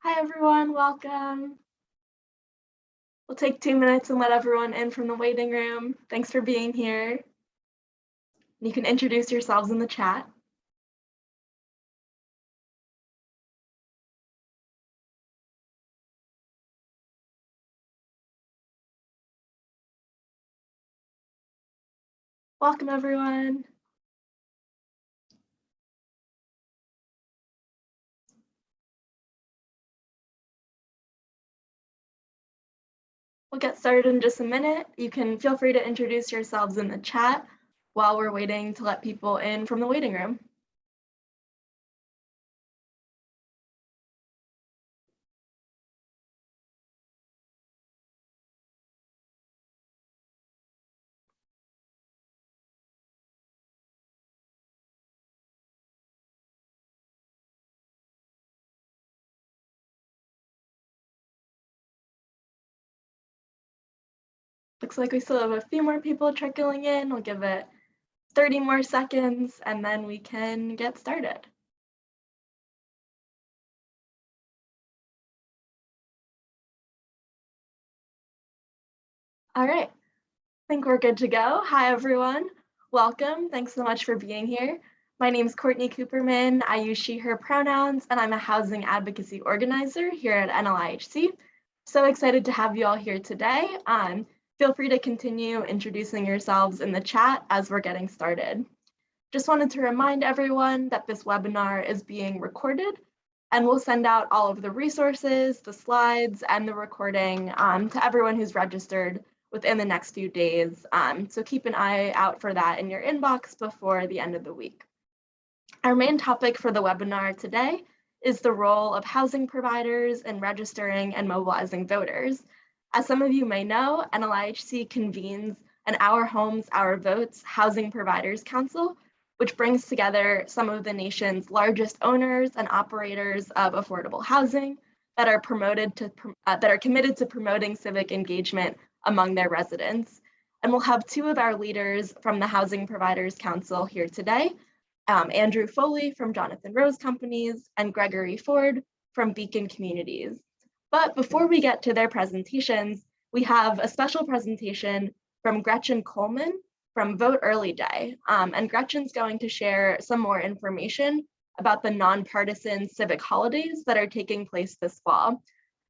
Hi everyone, welcome. We'll take 2 minutes and let everyone in from the waiting room. Thanks for being here. You can introduce yourselves in the chat. Welcome everyone. We'll get started in just a minute. You can feel free to introduce yourselves in the chat while we're waiting to let people in from the waiting room. Looks like we still have a few more people trickling in. We'll give it 30 more seconds and then we can get started. All right, I think we're good to go. Hi everyone, welcome. Thanks so much for being here. My name is Courtney Cooperman. I use she, her pronouns, and I'm a housing advocacy organizer here at NLIHC. So excited to have you all here today. Feel free to continue introducing yourselves in the chat as we're getting started. Just wanted to remind everyone that this webinar is being recorded and we'll send out all of the resources, the slides, and the recording to everyone who's registered within the next few days. So keep an eye out for that in your inbox before the end of the week. Our main topic for the webinar today is the role of housing providers in registering and mobilizing voters. As some of you may know, NLIHC convenes an Our Homes, Our Votes Housing Providers Council, which brings together some of the nation's largest owners and operators of affordable housing that are committed to promoting civic engagement among their residents. And we'll have two of our leaders from the Housing Providers Council here today, Andrew Foley from Jonathan Rose Companies and Gregory Ford from Beacon Communities. But before we get to their presentations, we have a special presentation from Gretchen Coleman from Vote Early Day. And Gretchen's going to share some more information about the nonpartisan civic holidays that are taking place this fall.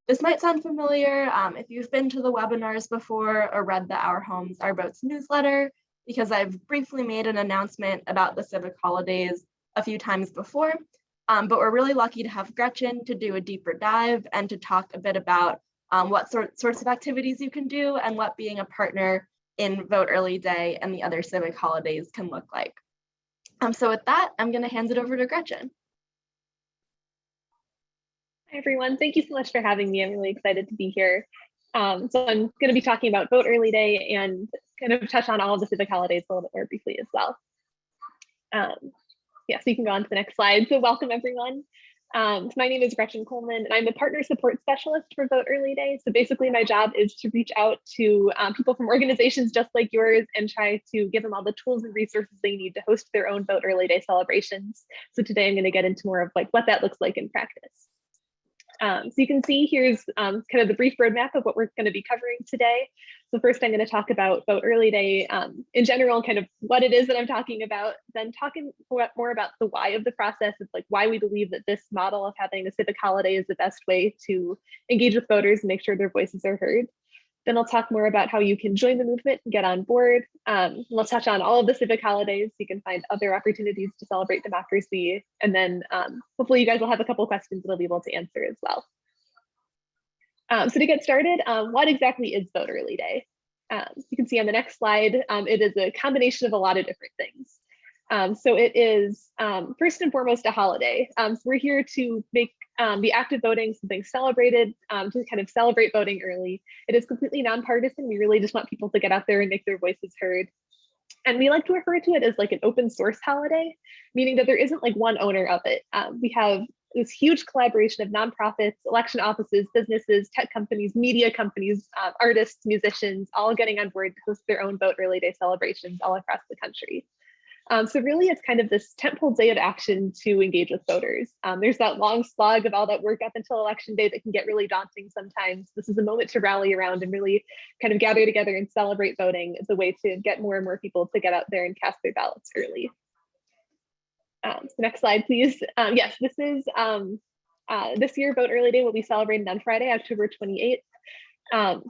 This might sound familiar if you've been to the webinars before or read the Our Homes, Our Votes newsletter, because I've briefly made an announcement about the civic holidays a few times before. But we're really lucky to have Gretchen to do a deeper dive and to talk a bit about what sorts of activities you can do and what being a partner in Vote Early Day and the other civic holidays can look like. So with that, I'm going to hand it over to Gretchen. Hi, everyone. Thank you so much for having me. I'm really excited to be here. So I'm going to be talking about Vote Early Day and kind of touch on all of the civic holidays a little bit more briefly as well. Yeah, so you can go on to the next slide. So welcome, everyone. So my name is Gretchen Coleman, and I'm the partner support specialist for Vote Early Day. So basically my job is to reach out to people from organizations just like yours and try to give them all the tools and resources they need to host their own Vote Early Day celebrations. So today I'm going to get into more of like what that looks like in practice. So you can see here's kind of the brief roadmap of what we're going to be covering today. So first I'm going to talk about Vote Early Day in general, kind of what it is that I'm talking about, then talking more about the why of the process. It's like why we believe that this model of having a civic holiday is the best way to engage with voters and make sure their voices are heard. Then I'll talk more about how you can join the movement and get on board. We'll touch on all of the civic holidays. So you can find other opportunities to celebrate democracy. And then hopefully you guys will have a couple of questions that I'll be able to answer as well. So to get started, what exactly is Vote Early Day? You can see on the next slide, it is a combination of a lot of different things. So it is first and foremost a holiday. So we're here to make the active voting something celebrated, to kind of celebrate voting early. It is completely nonpartisan. We really just want people to get out there and make their voices heard. And we like to refer to it as like an open source holiday, meaning that there isn't like one owner of it. We have this huge collaboration of nonprofits, election offices, businesses, tech companies, media companies, artists, musicians, all getting on board to host their own Vote Early Day celebrations all across the country. So really, it's kind of this tentpole day of action to engage with voters. There's that long slog of all that work up until election day that can get really daunting sometimes. This is a moment to rally around and really kind of gather together and celebrate voting as a way to get more and more people to get out there and cast their ballots early. So next slide, please. Yes, this is this year, Vote Early Day will be celebrated on Friday, October 28th.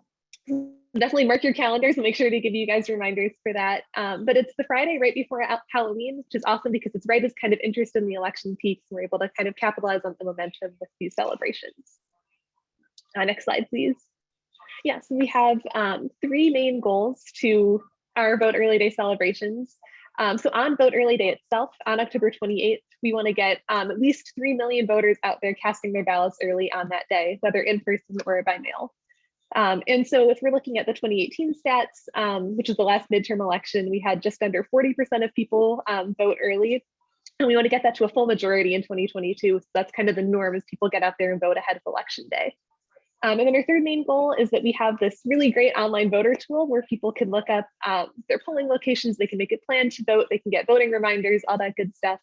Definitely mark your calendars and make sure to give you guys reminders for that. But it's the Friday right before Halloween, which is awesome because it's right as kind of interest in the election peaks. And we're able to kind of capitalize on the momentum with these celebrations. Next slide, please. Yeah, so we have 3 main goals to our Vote Early Day celebrations. So on Vote Early Day itself, on October 28th, we want to get at least 3 million voters out there casting their ballots early on that day, whether in person or by mail. And so if we're looking at the 2018 stats, which is the last midterm election, we had just under 40% of people vote early. And we want to get that to a full majority in 2022. So that's kind of the norm as people get out there and vote ahead of election day. And then our third main goal is that we have this really great online voter tool where people can look up their polling locations, they can make a plan to vote, they can get voting reminders, all that good stuff.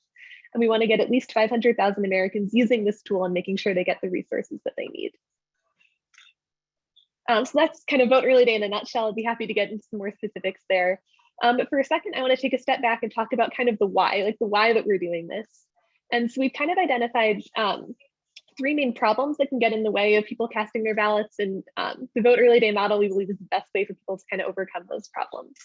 And we want to get at least 500,000 Americans using this tool and making sure they get the resources that they need. So that's kind of Vote Early Day in a nutshell. I'd be happy to get into some more specifics there. But for a second, I want to take a step back and talk about kind of the why, like the why that we're doing this. And so we've kind of identified 3 main problems that can get in the way of people casting their ballots. And the Vote Early Day model, we believe, is the best way for people to kind of overcome those problems.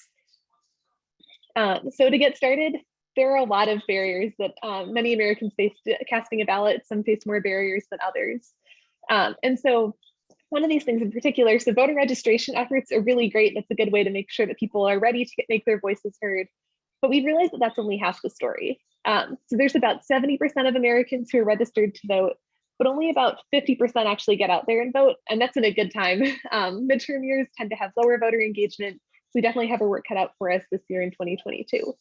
So to get started, there are a lot of barriers that many Americans face casting a ballot. Some face more barriers than others. And so one of these things in particular, so voter registration efforts are really great. That's a good way to make sure that people are ready to make their voices heard. But we've realized that that's only half the story. So there's about 70% of Americans who are registered to vote, but only about 50% actually get out there and vote. And that's in a good time. Midterm years tend to have lower voter engagement. So we definitely have our work cut out for us this year in 2022.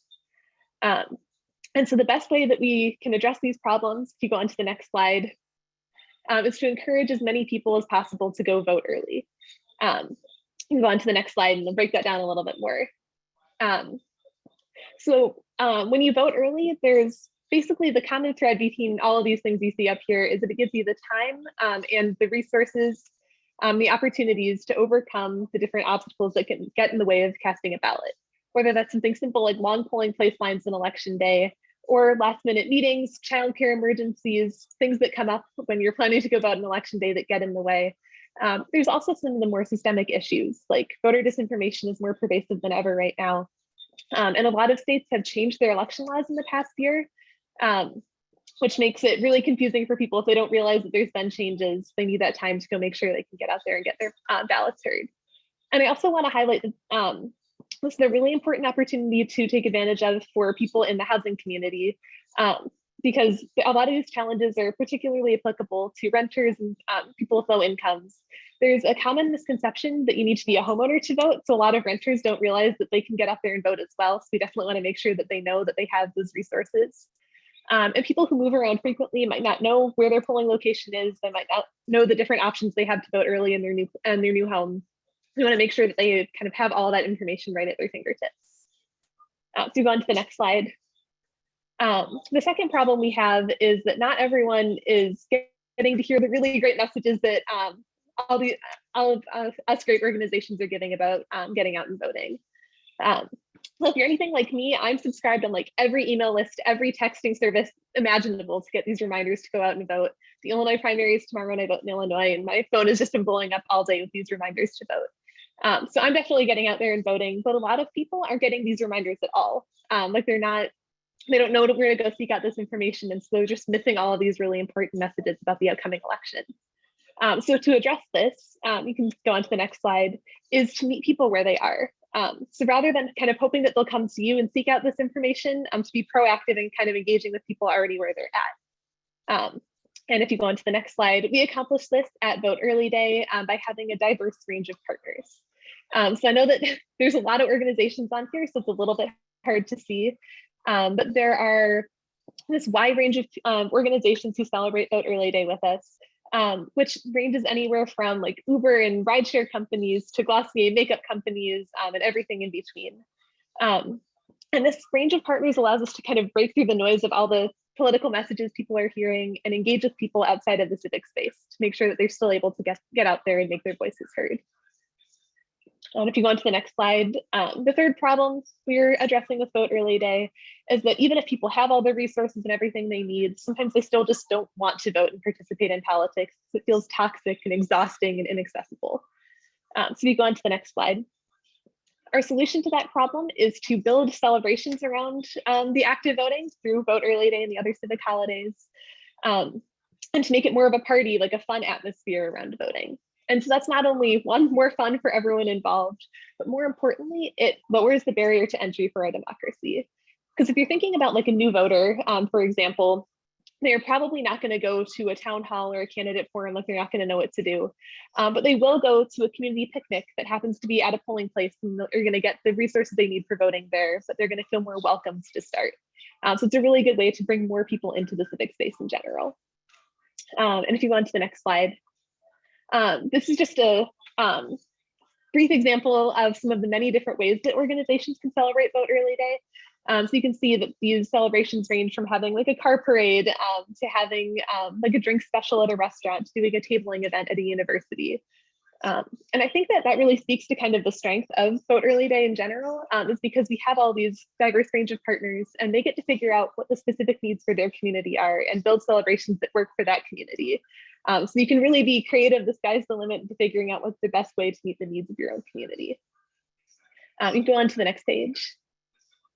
And so the best way that we can address these problems, if you go on to the next slide, is to encourage as many people as possible to go vote early. You can go on to the next slide and I'll break that down a little bit more. So when you vote early, there's basically the common thread between all of these things you see up here is that it gives you the time and the resources, the opportunities to overcome the different obstacles that can get in the way of casting a ballot, whether that's something simple like long polling place lines on election day, or last minute meetings, childcare emergencies, things that come up when you're planning to go vote on election day that get in the way. There's also some of the more systemic issues, like voter disinformation is more pervasive than ever right now. And a lot of states have changed their election laws in the past year, which makes it really confusing for people if they don't realize that there's been changes. They need that time to go make sure they can get out there and get their ballots heard. And I also want to highlight that this is a really important opportunity to take advantage of for people in the housing community, because a lot of these challenges are particularly applicable to renters and people with low incomes. There's a common misconception that you need to be a homeowner to vote. So a lot of renters don't realize that they can get out there and vote as well. So we definitely want to make sure that they know that they have those resources. And people who move around frequently might not know where their polling location is. They might not know the different options they have to vote early in their new home. We want to make sure that they kind of have all that information right at their fingertips. So we go on to the next slide. The second problem we have is that not everyone is getting to hear the really great messages that all of us great organizations are giving about getting out and voting. So if you're anything like me, I'm subscribed on like every email list, every texting service imaginable to get these reminders to go out and vote. The Illinois primary is tomorrow and I vote in Illinois, and my phone has just been blowing up all day with these reminders to vote. So I'm definitely getting out there and voting, but a lot of people aren't getting these reminders at all. Like they don't know where to go seek out this information. And so they're just missing all of these really important messages about the upcoming election. So to address this, you can go on to the next slide, is to meet people where they are. So rather than kind of hoping that they'll come to you and seek out this information, to be proactive and kind of engaging with people already where they're at. And if you go on to the next slide, we accomplish this at Vote Early Day by having a diverse range of partners. So I know that there's a lot of organizations on here, so it's a little bit hard to see, but there are this wide range of organizations who celebrate Vote Early Day with us, which ranges anywhere from like Uber and rideshare companies to Glossier makeup companies and everything in between. And this range of partners allows us to kind of break through the noise of all the political messages people are hearing and engage with people outside of the civic space to make sure that they're still able to get out there and make their voices heard. And if you go on to the next slide, the third problem we're addressing with Vote Early Day is that even if people have all the resources and everything they need, sometimes they still just don't want to vote and participate in politics. It feels toxic and exhausting and inaccessible. So if you go on to the next slide, our solution to that problem is to build celebrations around the active voting through Vote Early Day and the other civic holidays, and to make it more of a party, like a fun atmosphere around voting. And so that's not only more fun for everyone involved, but more importantly, it lowers the barrier to entry for our democracy. Because if you're thinking about like a new voter, for example, they're probably not going to go to a town hall or a candidate forum, like they're not going to know what to do. But they will go to a community picnic that happens to be at a polling place, and they're going to get the resources they need for voting there, but they're going to feel more welcomed to start. So it's a really good way to bring more people into the civic space in general. And if you go on to the next slide, this is just a brief example of some of the many different ways that organizations can celebrate Vote Early Day. So you can see that these celebrations range from having like a car parade to having like a drink special at a restaurant, to doing a tabling event at a university. And I think that that really speaks to kind of the strength of Vote Early Day in general, is because we have all these diverse range of partners and they get to figure out what the specific needs for their community are and build celebrations that work for that community. So you can really be creative. The sky's the limit to figuring out what's the best way to meet the needs of your own community. You can go on to the next page.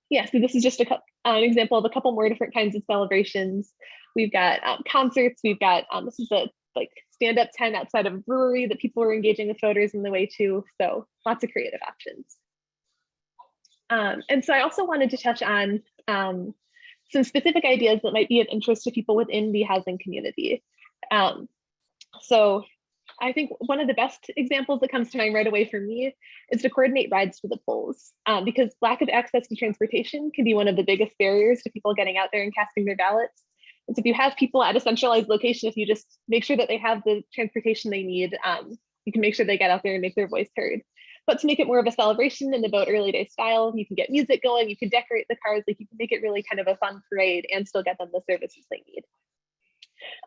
Yeah, so this is just an example of a couple more different kinds of celebrations. We've got concerts. We've got, this is a like stand-up tent outside of a brewery that people are engaging with voters in the way too. So lots of creative options. And so I also wanted to touch on some specific ideas that might be of interest to people within the housing community. So I think one of the best examples that comes to mind right away for me is to coordinate rides to the polls, because lack of access to transportation can be one of the biggest barriers to people getting out there and casting their ballots. And so if you have people at a centralized location, if you just make sure that they have the transportation they need, you can make sure they get out there and make their voice heard. But to make it more of a celebration in the Vote Early Day style, you can get music going, you can decorate the cars, like you can make it really kind of a fun parade and still get them the services they need.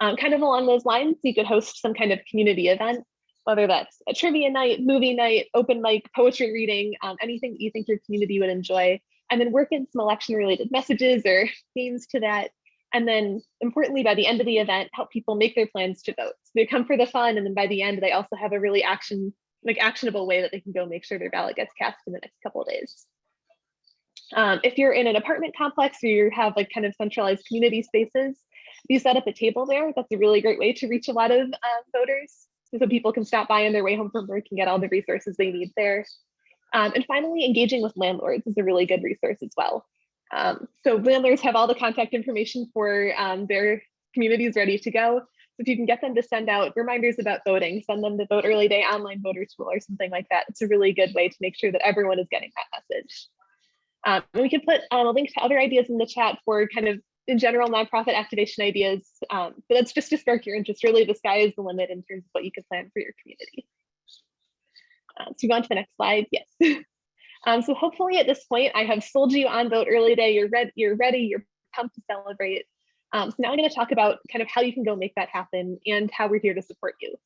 Kind of along those lines, you could host some kind of community event, whether that's a trivia night, movie night, open mic, poetry reading, anything that you think your community would enjoy, and then work in some election-related messages or themes to that. And then importantly, by the end of the event, help people make their plans to vote. So they come for the fun, and then by the end, they also have a really actionable way that they can go make sure their ballot gets cast in the next couple of days. If you're in an apartment complex or you have like kind of centralized community spaces, if you set up a table there, that's a really great way to reach a lot of voters, so people can stop by on their way home from work and get all the resources they need there. And finally, engaging with landlords is a really good resource as well. So landlords have all the contact information for their communities ready to go. So if you can get them to send out reminders about voting, send them the Vote Early Day online voter tool or something like that, it's a really good way to make sure that everyone is getting that message. And we can put a link to other ideas in the chat for kind of in general nonprofit activation ideas, but that's just to spark your interest. Really, the sky is the limit in terms of what you can plan for your community. So go on to the next slide. Yes. So hopefully at this point, I have sold you on Vote Early Day. You're ready, you're pumped to celebrate. So now I'm going to talk about kind of how you can go make that happen and how we're here to support you.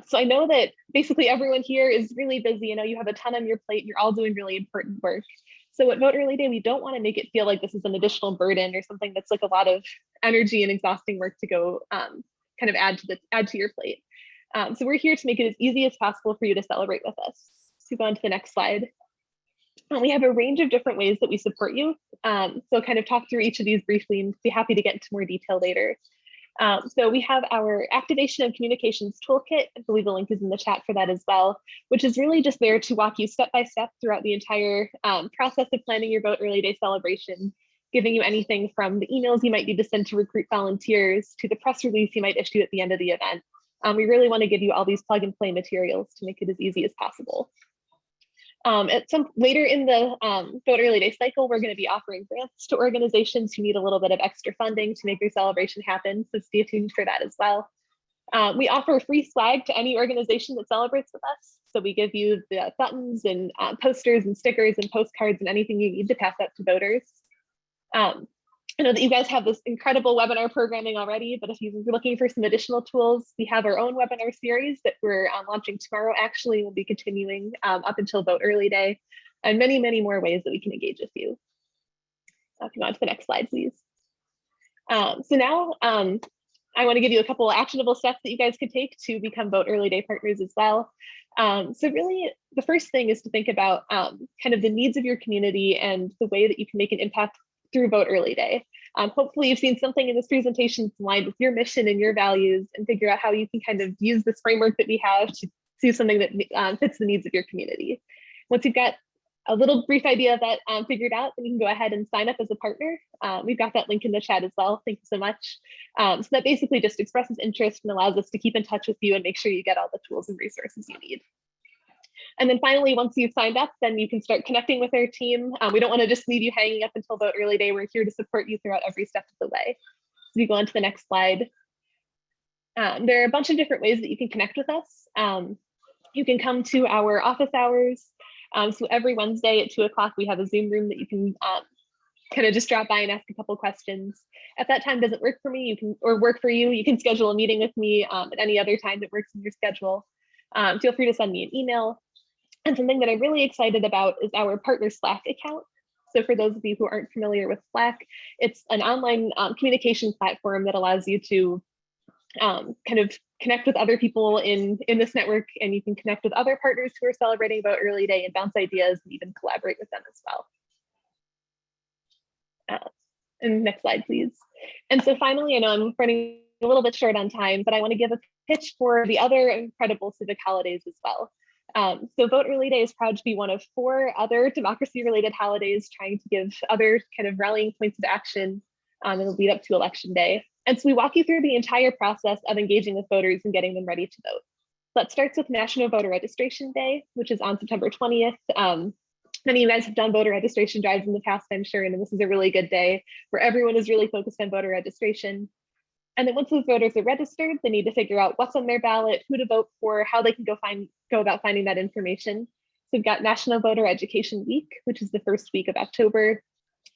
So I know that basically everyone here is really busy. You know, you have a ton on your plate. You're all doing really important work. So at Vote Early Day, we don't want to make it feel like this is an additional burden or something that's like a lot of energy and exhausting work to go kind of add to your plate. So we're here to make it as easy as possible for you to celebrate with us. So go on to the next slide. We have a range of different ways that we support you. So kind of talk through each of these briefly and be happy to get into more detail later. So we have our Activation and Communications Toolkit. I believe the link is in the chat for that as well, which is really just there to walk you step by step throughout the entire process of planning your Vote Early Day celebration, giving you anything from the emails you might need to send to recruit volunteers to the press release you might issue at the end of the event. We really want to give you all these plug and play materials to make it as easy as possible. At some later in the Vote Early Day cycle, we're going to be offering grants to organizations who need a little bit of extra funding to make their celebration happen. So stay tuned for that as well. We offer a free swag to any organization that celebrates with us. So we give you the buttons and posters and stickers and postcards and anything you need to pass out to voters. I know that you guys have this incredible webinar programming already, but if you're looking for some additional tools, we have our own webinar series that we're launching tomorrow. Actually, we'll be continuing up until Vote Early Day, and many, many more ways that we can engage with you. If you go on to the next slide, please. So now I want to give you a couple of actionable steps that you guys could take to become Vote Early Day partners as well. So really, the first thing is to think about kind of the needs of your community and the way that you can make an impact through Vote Early Day. Hopefully you've seen something in this presentation aligned with your mission and your values and figure out how you can kind of use this framework that we have to do something that fits the needs of your community. Once you've got a little brief idea of that figured out, then you can go ahead and sign up as a partner. We've got that link in the chat as well. Thank you so much. So that basically just expresses interest and allows us to keep in touch with you and make sure you get all the tools and resources you need. And then finally, once you've signed up, then you can start connecting with our team. We don't want to just leave you hanging up until Vote Early Day. We're here to support you throughout every step of the way. So you go on to the next slide. There are a bunch of different ways that you can connect with us. You can come to our office hours. So every Wednesday at 2 o'clock, we have a Zoom room that you can kind of just drop by and ask a couple questions. If that time doesn't work for me, or work for you, you can schedule a meeting with me at any other time that works in your schedule. Feel free to send me an email. And something that I'm really excited about is our partner Slack account. So for those of you who aren't familiar with Slack, it's an online communication platform that allows you to kind of connect with other people in this network, and you can connect with other partners who are celebrating Vote Early Day and bounce ideas and even collaborate with them as well. And next slide, please. And so finally, I know I'm running a little bit short on time, but I want to give a pitch for the other incredible civic holidays as well. So Vote Early Day is proud to be one of 4 other democracy-related holidays trying to give other kind of rallying points of action in the lead up to Election Day. And so we walk you through the entire process of engaging with voters and getting them ready to vote. That starts with National Voter Registration Day, which is on September 20th. Many of you guys have done voter registration drives in the past, I'm sure, and this is a really good day where everyone is really focused on voter registration. And then once those voters are registered, they need to figure out what's on their ballot, who to vote for, how they can go about finding that information. So we've got National Voter Education Week, which is the first week of October,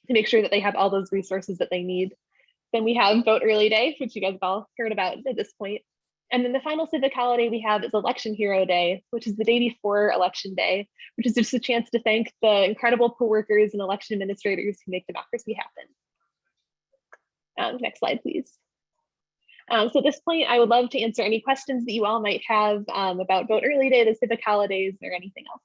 to make sure that they have all those resources that they need. Then we have Vote Early Day, which you guys have all heard about at this point. And then the final civic holiday we have is Election Hero Day, which is the day before Election Day, which is just a chance to thank the incredible poll workers and election administrators who make democracy happen. Next slide, please. So at this point, I would love to answer any questions that you all might have about Vote Early Day, the civic holidays, or anything else.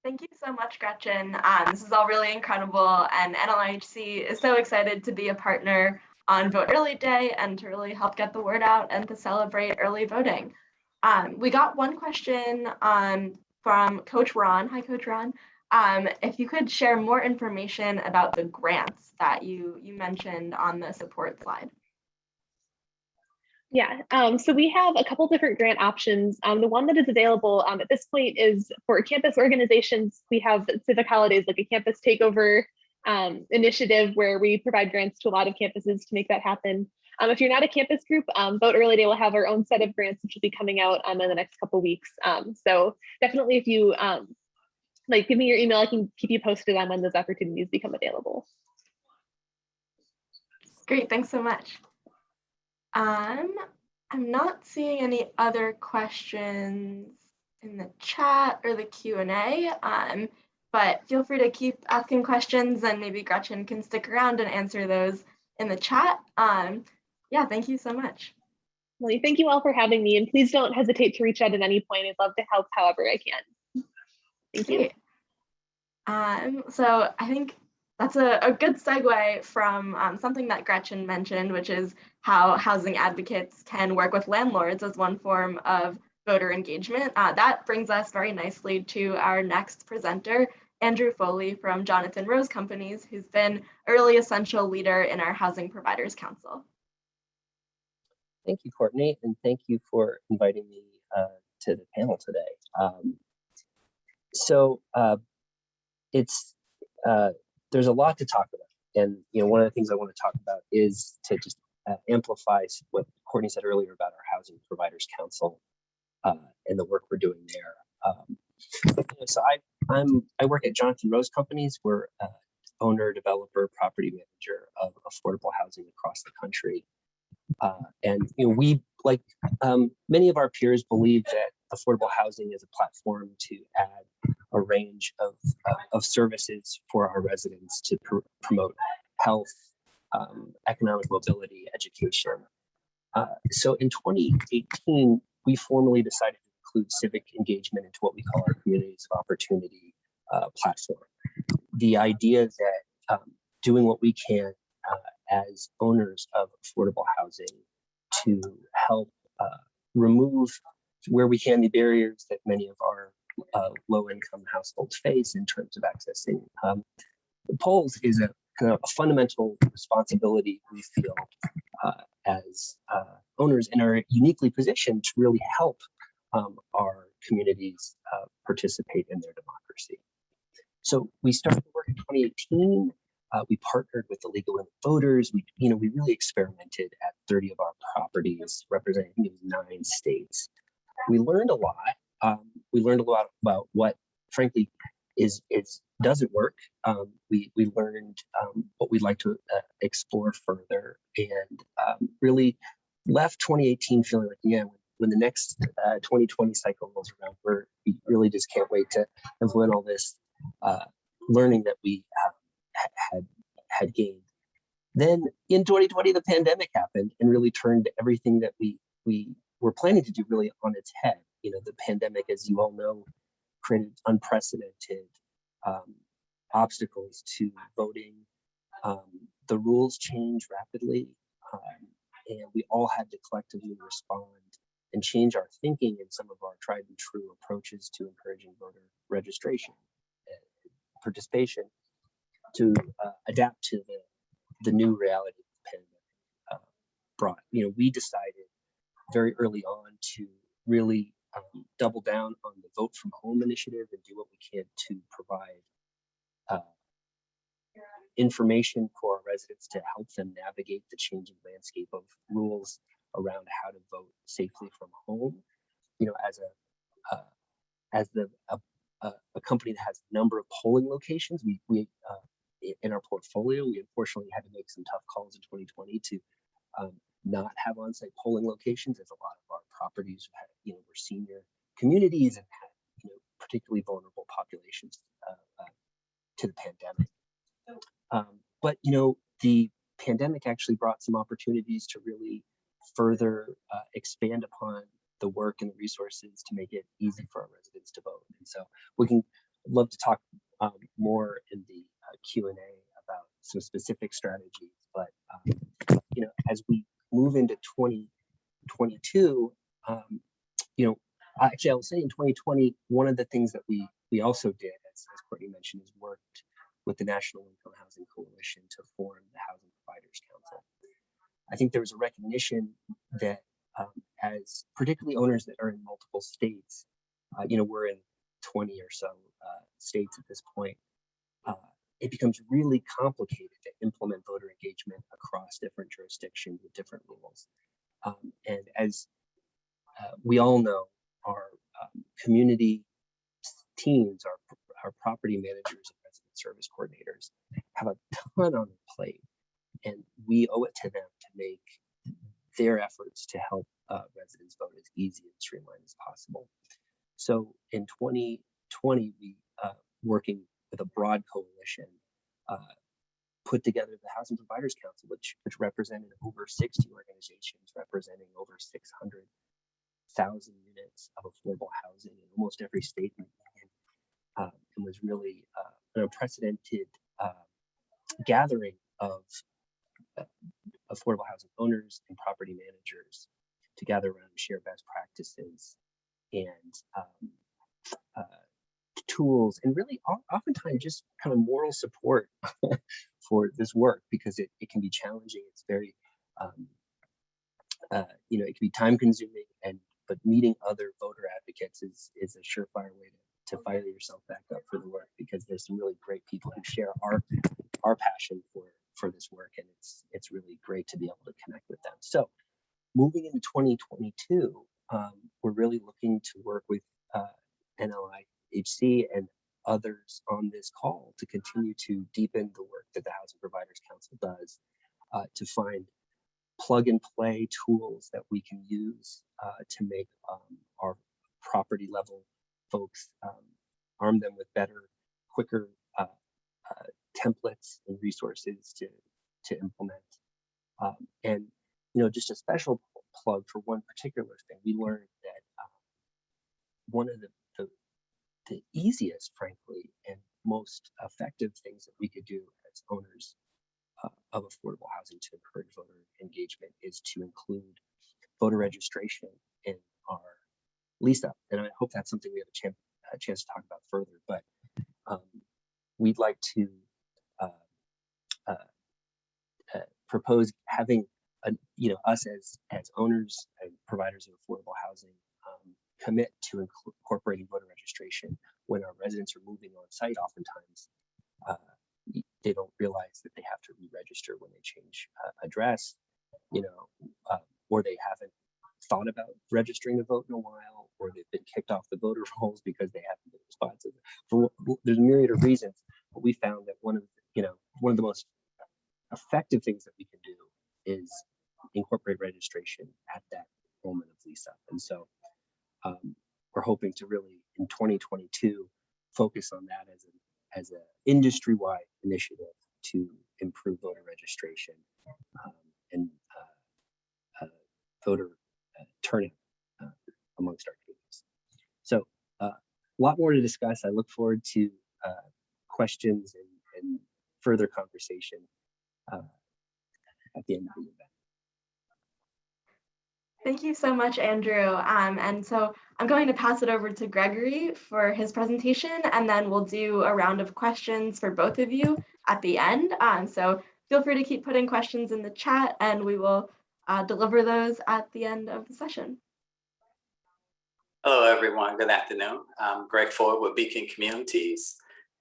Thank you so much, Gretchen. This is all really incredible, and NLIHC is so excited to be a partner on Vote Early Day and to really help get the word out and to celebrate early voting. We got one question from Coach Ron. Hi, Coach Ron. If you could share more information about the grants that you mentioned on the support slide. Yeah, so we have a couple different grant options. The one that is available at this point is for campus organizations. We have Civic Holidays, like a campus takeover initiative where we provide grants to a lot of campuses to make that happen. If you're not a campus group, Vote Early Day will have our own set of grants, which will be coming out in the next couple weeks. So definitely, if you give me your email, I can keep you posted on when those opportunities become available. Great, thanks so much. I'm not seeing any other questions in the chat or the Q&A, but feel free to keep asking questions and maybe Gretchen can stick around and answer those in the chat. Yeah, thank you so much. Well, thank you all for having me, and please don't hesitate to reach out at any point. I'd love to help however I can. Thank you. So I think that's a good segue from something that Gretchen mentioned, which is how housing advocates can work with landlords as one form of voter engagement. That brings us very nicely to our next presenter, Andrew Foley from Jonathan Rose Companies, who's been a really essential leader in our Housing Providers Council. Thank you, Courtney, and thank you for inviting me to the panel today. There's a lot to talk about, and one of the things I want to talk about is to just amplifies what Courtney said earlier about our Housing Providers Council and the work we're doing there. So I work at Jonathan Rose Companies. We're owner, developer, property manager of affordable housing across the country. And we, like many of our peers, believe that affordable housing is a platform to add a range of services for our residents to promote health, economic mobility, education. So in 2018, we formally decided to include civic engagement into what we call our Communities of Opportunity platform. The idea that doing what we can as owners of affordable housing to help remove where we can the barriers that many of our low-income households face in terms of accessing the polls is a kind of a fundamental responsibility we feel as owners and are uniquely positioned to really help our communities participate in their democracy. So we started work in 2018. We partnered with the League of Women Voters. We really experimented at 30 of our properties, representing 9 states. We learned a lot. We learned a lot about what, frankly, doesn't work. We learned what we'd like to explore further, and really left 2018 feeling like, when the next 2020 cycle rolls around, we really just can't wait to implement all this learning that we had gained. Then in 2020, the pandemic happened and really turned everything that we were planning to do really on its head. The pandemic, as you all know, created unprecedented obstacles to voting. The rules changed rapidly, and we all had to collectively respond and change our thinking in some of our tried and true approaches to encouraging voter registration and participation to adapt to the new reality the pandemic brought. We decided very early on to really double down on the Vote from Home initiative and do what we can to provide information for our residents to help them navigate the changing landscape of rules around how to vote safely from home. As a company that has a number of polling locations, we in our portfolio, we unfortunately had to make some tough calls in 2020 to not have on-site polling locations, as a lot of our properties had, were senior communities and had, particularly vulnerable populations to the pandemic. But the pandemic actually brought some opportunities to really further expand upon the work and the resources to make it easy for our residents to vote. And so love to talk more in the Q&A about some specific strategies. But as we move into 2022, actually, I will say in 2020, one of the things that we also did, as Courtney mentioned, is worked with the National Income Housing Coalition to form the Housing Providers Council. I think there was a recognition that as particularly owners that are in multiple states, we're in 20 or so states at this point, it becomes really complicated to implement voter engagement across different jurisdictions with different rules. And as we all know, our community teams, our property managers and resident service coordinators have a ton on their plate, and we owe it to them to make their efforts to help residents vote as easy and streamlined as possible. So in 2020, we, working with a broad coalition, put together the Housing Providers Council, which represented over 60 organizations representing over 600,000 units of affordable housing in almost every state in the union, and was really an unprecedented gathering of affordable housing owners and property managers to gather around and share best practices and tools, and really oftentimes just kind of moral support for this work, because it can be challenging. It's very, it can be time consuming, but meeting other voter advocates is a surefire way to fire yourself back up for the work, because there's some really great people who share our passion for this work, and it's really great to be able to connect with So moving into 2022, we're really looking to work with NLIHC and others on this call to continue to deepen the work that the Housing Providers Council does to find plug and play tools that we can use to make our property level folks, arm them with better, quicker templates and resources to implement. And just a special plug for one particular thing. We learned that one of the easiest, frankly, and most effective things that we could do as owners of affordable housing to encourage voter engagement is to include voter registration in our lease up. And I hope that's something we have a chance to talk about further. But we'd like to propose having us as owners and providers of affordable housing commit to incorporating voter registration when our residents are moving on site. Oftentimes they don't realize that they have to re-register when they change address, or they haven't thought about registering to vote in a while, or they've been kicked off the voter rolls because they haven't been responsive. There's a myriad of reasons, but we found that one of the most effective things that we can do is incorporate registration at that moment of lease up. And so we're hoping to really in 2022 focus on that as an industry-wide initiative to improve voter registration and voter turnout amongst our communities. So a lot more to discuss. I look forward to questions and further conversation at the end of the event. Thank you so much, Andrew. And so I'm going to pass it over to Gregory for his presentation, and then we'll do a round of questions for both of you at the end. So feel free to keep putting questions in the chat, and we will deliver those at the end of the session. Hello, everyone. Good afternoon. I'm Greg Ford with Beacon Communities,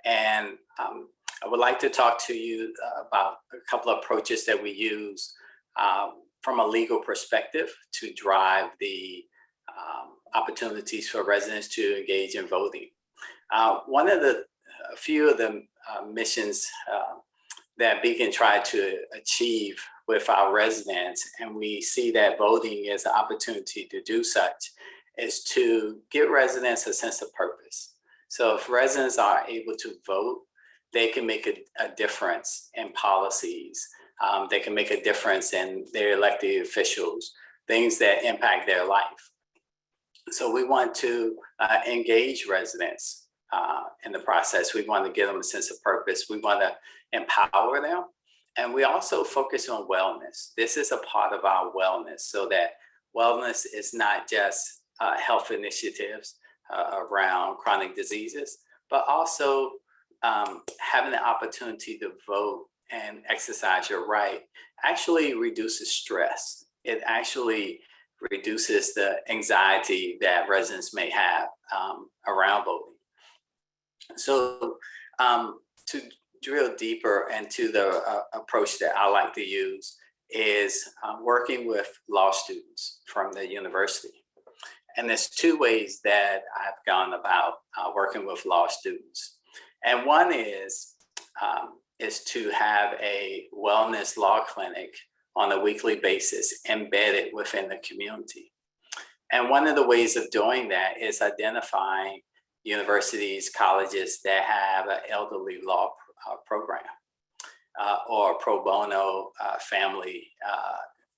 and I would like to talk to you about a couple of approaches that we use from a legal perspective to drive the opportunities for residents to engage in voting. One of a few of the missions that Beacon tried to achieve with our residents, and we see that voting is an opportunity to do such, is to give residents a sense of purpose. So if residents are able to vote, they can make a difference in policies. They can make a difference in their elected officials, things that impact their life. So we want to engage residents in the process. We want to give them a sense of purpose. We want to empower them. And we also focus on wellness. This is a part of our wellness, so that wellness is not just health initiatives around chronic diseases, but also having the opportunity to vote and exercise your right actually reduces stress. It actually reduces the anxiety that residents may have around voting. So to drill deeper into the approach that I like to use is working with law students from the university. And there's two ways that I've gone about working with law students. And one is to have a wellness law clinic on a weekly basis embedded within the community. And one of the ways of doing that is identifying universities, colleges that have an elderly law program or pro bono family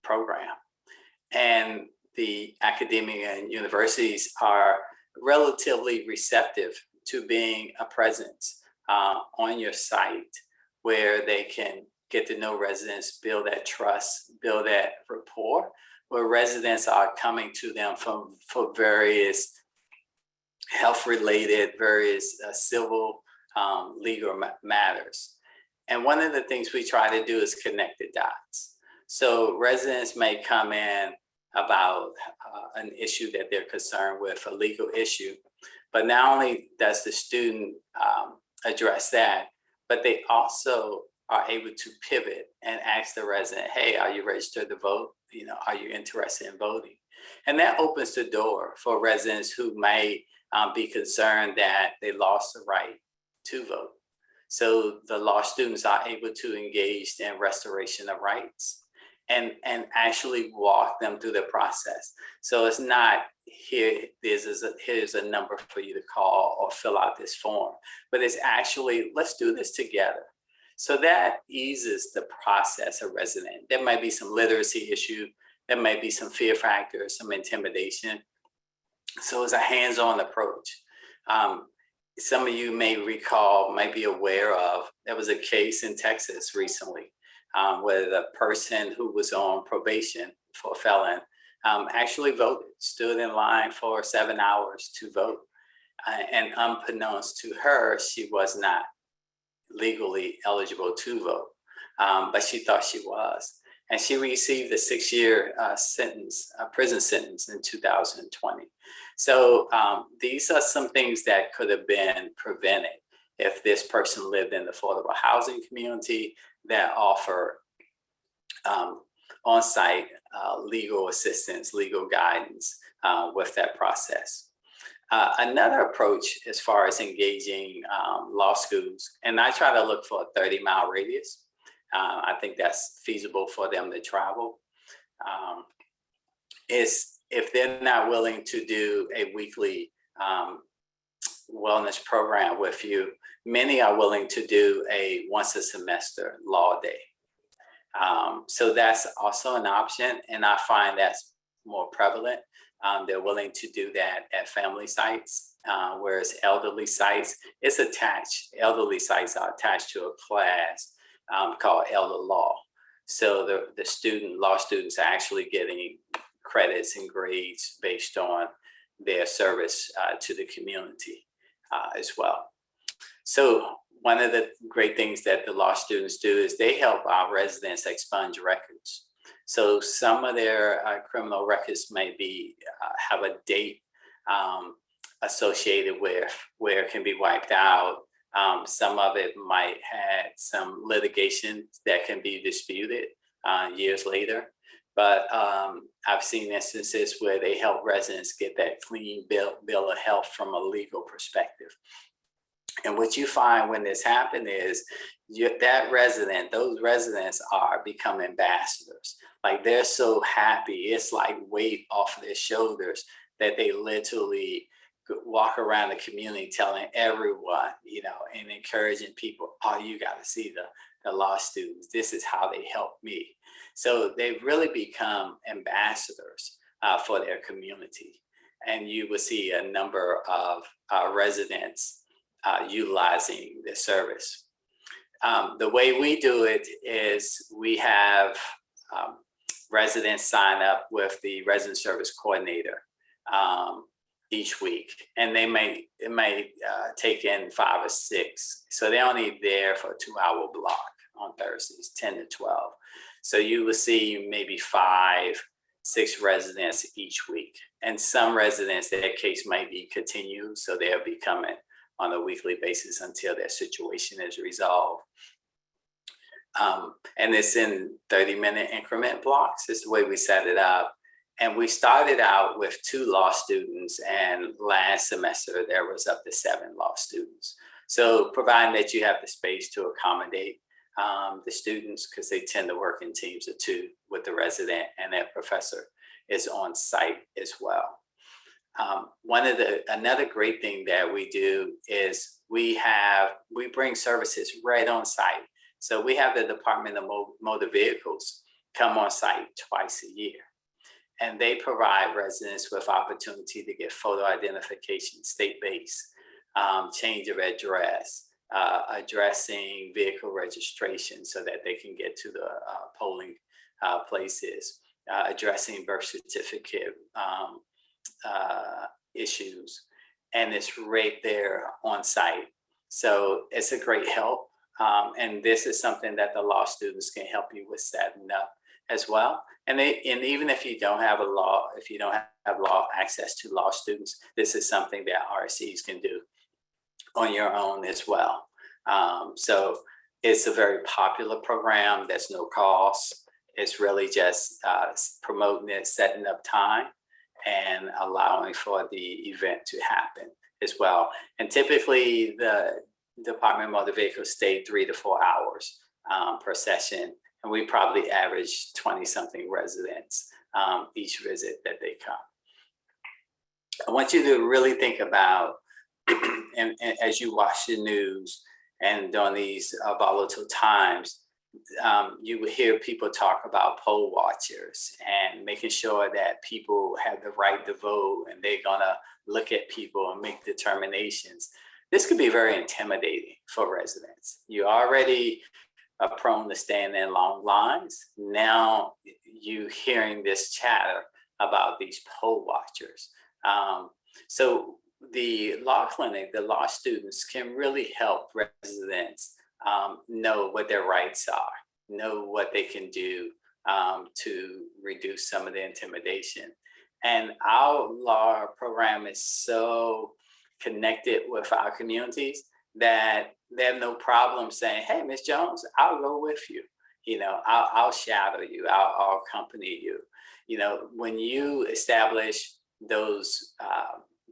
program. And the academia and universities are relatively receptive to being a presence on your site where they can get to know residents, build that trust, build that rapport, where residents are coming to them for various health-related, various civil, legal matters. And one of the things we try to do is connect the dots. So residents may come in about an issue that they're concerned with, a legal issue, but not only does the student address that, but they also are able to pivot and ask the resident, hey, are you registered to vote? Are you interested in voting? And that opens the door for residents who may be concerned that they lost the right to vote. So the law students are able to engage in restoration of rights and actually walk them through the process. So it's not here's a number for you to call or fill out this form, but it's actually, let's do this together. So that eases the process of resident. There might be some literacy issue, there may be some fear factors, some intimidation. So it's a hands-on approach. Some of you may recall, might be aware of, there was a case in Texas recently where the person who was on probation for a felon actually voted, stood in line for 7 hours to vote. And unbeknownst to her, she was not legally eligible to vote, but she thought she was. And she received a 6-year prison sentence in 2020. So these are some things that could have been prevented if this person lived in the affordable housing community that offer on-site legal assistance, legal guidance with that process. Another approach as far as engaging law schools, and I try to look for a 30-mile radius. I think that's feasible for them to travel, is if they're not willing to do a weekly wellness program with you, many are willing to do a once a semester law day. So that's also an option, and I find that's more prevalent. They're willing to do that at family sites, whereas elderly sites, it's attached. Elderly sites are attached to a class called elder law. So the law students are actually getting credits and grades based on their service to the community as well. So one of the great things that the law students do is they help our residents expunge records. So some of their criminal records may be have a date associated with where it can be wiped out. Some of it might have some litigation that can be disputed years later. But I've seen instances where they help residents get that clean bill of health from a legal perspective. And what you find when this happens is those residents are become ambassadors. Like they're so happy, it's like weight off their shoulders that they literally walk around the community telling everyone, and encouraging people, oh, you got to see the law students. This is how they help me. So they've really become ambassadors for their community. And you will see a number of residents utilizing this service. The way we do it is we have residents sign up with the resident service coordinator each week, and it may take in 5 or 6. So they're only there for a 2-hour block on Thursdays, 10 to 12. So you will see maybe 5, 6 residents each week. And some residents, their case might be continued, so they'll be coming on a weekly basis until their situation is resolved. And it's in 30-minute increment blocks. It's the way we set it up. And we started out with 2 law students, and last semester there was up to 7 law students. So providing that you have the space to accommodate the students, because they tend to work in teams of 2 with the resident, and their professor is on site as well. Another great thing that we do is we bring services right on site. So we have the Department of Motor Vehicles come on site twice a year. And they provide residents with opportunity to get photo identification, state-based, change of address, addressing vehicle registration so that they can get to the polling places, addressing birth certificate issues. And it's right there on site. So it's a great help. And this is something that the law students can help you with setting up as well. And even if you don't have law access to law students, this is something that RSCs can do on your own as well. So It's a very popular program. There's no cost. It's really just promoting it, setting up time, and allowing for the event to happen as well. And typically the Department of Motor Vehicles stay 3 to 4 hours per session. And we probably average 20-something residents each visit that they come. I want you to really think about, and as you watch the news and during these volatile times, you will hear people talk about poll watchers and making sure that people have the right to vote, and they're gonna look at people and make determinations. This could be very intimidating for residents. You already are prone to stand in long lines. Now you hearing this chatter about these poll watchers. So the law clinic, the law students can really help residents know what their rights are, know what they can do to reduce some of the intimidation. And our law program is so connected with our communities that they have no problem saying, hey, Ms. Jones, I'll go with you. You know, I'll shadow you, I'll accompany you. You know, when you establish those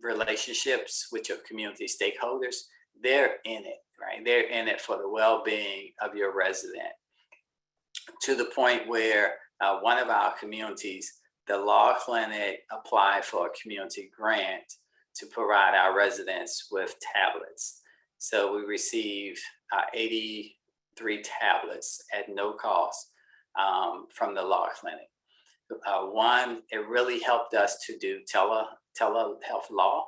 relationships with your community stakeholders, they're in it, right? They're in it for the well-being of your resident, to the point where one of our communities, the law clinic applied for a community grant to provide our residents with tablets. So we received 83 tablets at no cost from the law clinic. One, it really helped us to do telehealth law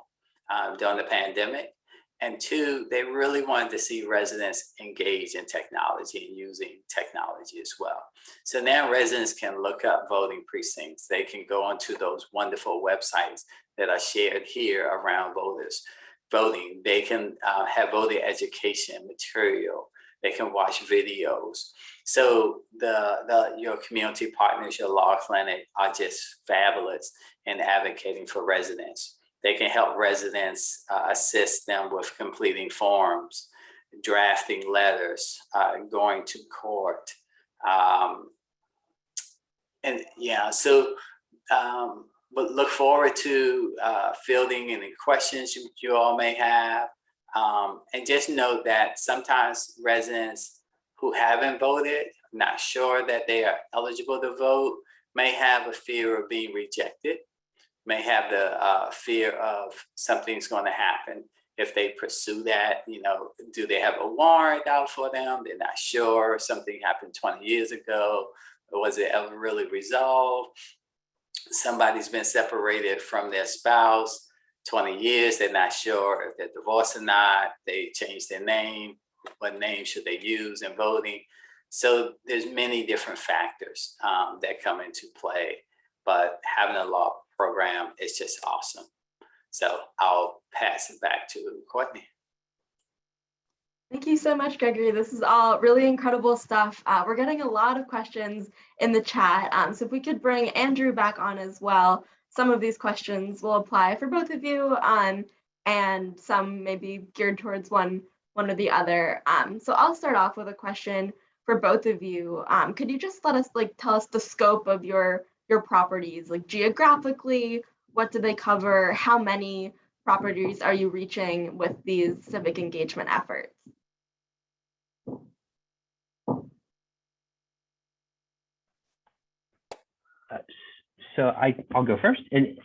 during the pandemic. And two, they really wanted to see residents engage in technology and using technology as well. So now residents can look up voting precincts. They can go onto those wonderful websites that are shared here around voting. They can have voter education material. They can watch videos. So your community partners, your law clinic, are just fabulous in advocating for residents. They can help residents, assist them with completing forms, drafting letters, going to court. And yeah, so but look forward to fielding any questions you all may have. And just note that sometimes residents who haven't voted, not sure that they are eligible to vote, may have a fear of being rejected, may have the fear of something's going to happen if they pursue that. You know, do they have a warrant out for them? They're not sure. Something happened 20 years ago. Was it ever really resolved? Somebody's been separated from their spouse 20 years. They're not sure if they're divorced or not. They changed their name. What name should they use in voting? So there's many different factors that come into play, but having a law program is just awesome. So I'll pass it back to Courtney. Thank you so much, Gregory. This is all really incredible stuff. We're getting a lot of questions in the chat. So if we could bring Andrew back on as well, some of these questions will apply for both of you, and some may be geared towards one or the other. So I'll start off with a question for both of you. Could you just let us tell us the scope of your properties, like geographically? What do they cover? How many properties are you reaching with these civic engagement efforts? So I'll go first. And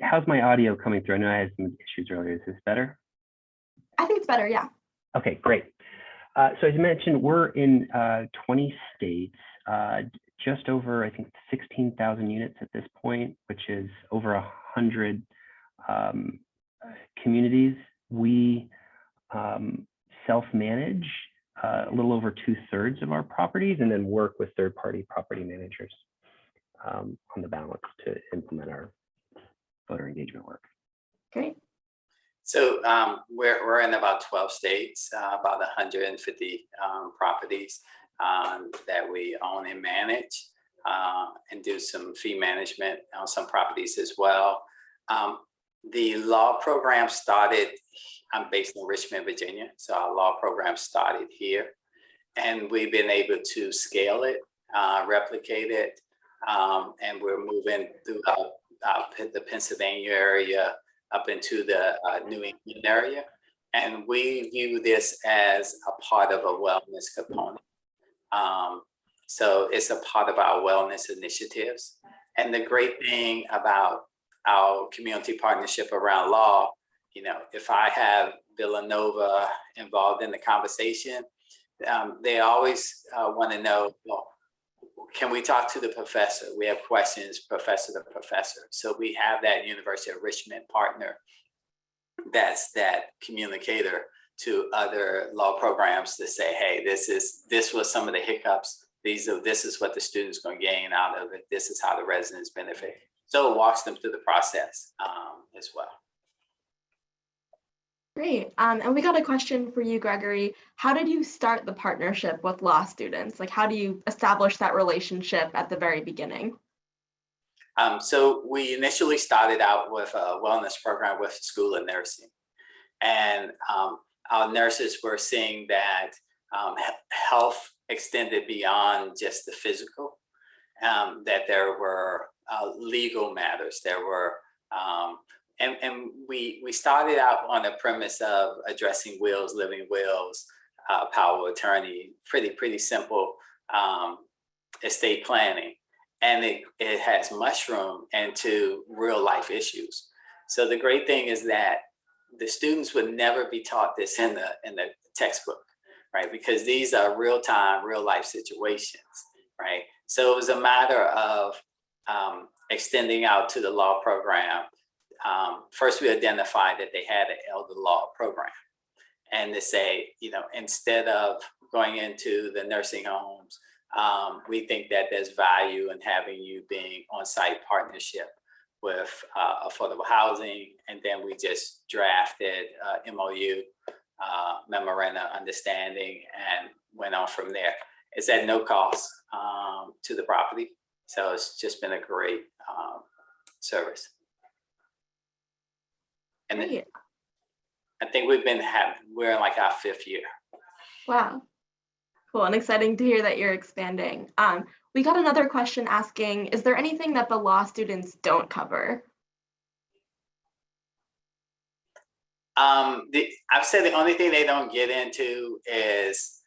how's my audio coming through? I know I had some issues earlier. Is this better? I think it's better, yeah. Okay, great. So as mentioned, we're in 20 states, just over, I think, 16,000 units at this point, which is over 100 communities. We self-manage a little over 2/3 of our properties, and then work with third-party property managers on the balance to implement our voter engagement work. Great. So we're in about 12 states, about 150 properties that we own and manage, and do some fee management on some properties as well. The law program started, I'm based in Richmond, Virginia, so our law program started here. and we've been able to scale it, replicate it, and we're moving throughout the Pennsylvania area up into the New England area. And we view this as a part of a wellness component. So it's a part of our wellness initiatives. And the great thing about our community partnership around law, you know, if I have Villanova involved in the conversation, they always want to know, well, can we talk to the professor? We have questions, professor to professor. So we have that University of Richmond partner that's that communicator to other law programs to say, hey, this was some of the hiccups. This is what the student's going to gain out of it. This is how the residents benefit. So it walks them through the process as well. Great. And we got a question for you, Gregory. How did you start the partnership with law students? Like, how do you establish that relationship at the very beginning? So we initially started out with a wellness program with the School of Nursing. And our nurses were seeing that health extended beyond just the physical, that there were legal matters, there were and we started out on the premise of addressing wills, living wills, power of attorney, pretty simple estate planning. And it has mushroomed into real life issues. So the great thing is that the students would never be taught this in the textbook, right? Because these are real time, real life situations, right? So it was a matter of extending out to the law program. First, we identified that they had an elder law program, and to say, you know, instead of going into the nursing homes, we think that there's value in having you being on-site partnership with affordable housing, and then we just drafted MOU, memorandum of understanding, and went on from there. It's at no cost to the property, so it's just been a great service. And Great. I think we're in like our 5th year. Wow. Cool, and exciting to hear that you're expanding. We got another question asking, is there anything that the law students don't cover? I've said the only thing they don't get into is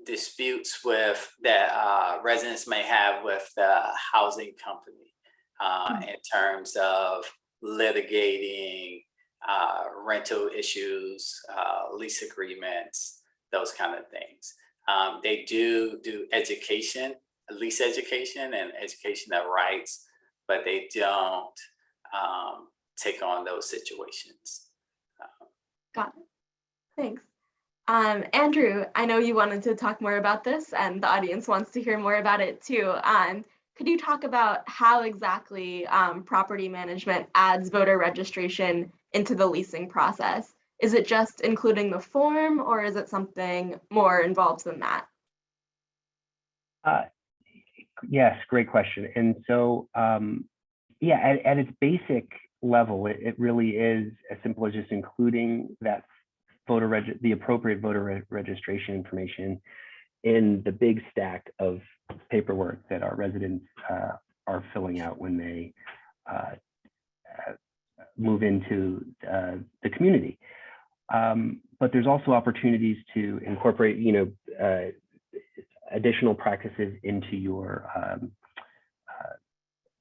disputes with that residents may have with the housing company in terms of litigating rental issues, lease agreements, those kind of things. They do education, lease education and education of rights, but they don't take on those situations. Got it. Thanks. Andrew, I know you wanted to talk more about this, and the audience wants to hear more about it too. Could you talk about how exactly property management adds voter registration into the leasing process? Is it just including the form, or is it something more involved than that? Yes, great question. And so, yeah, at its basic level, it really is as simple as just including that the appropriate voter registration information in the big stack of paperwork that our residents are filling out when they move into the community. But there's also opportunities to incorporate, additional practices into your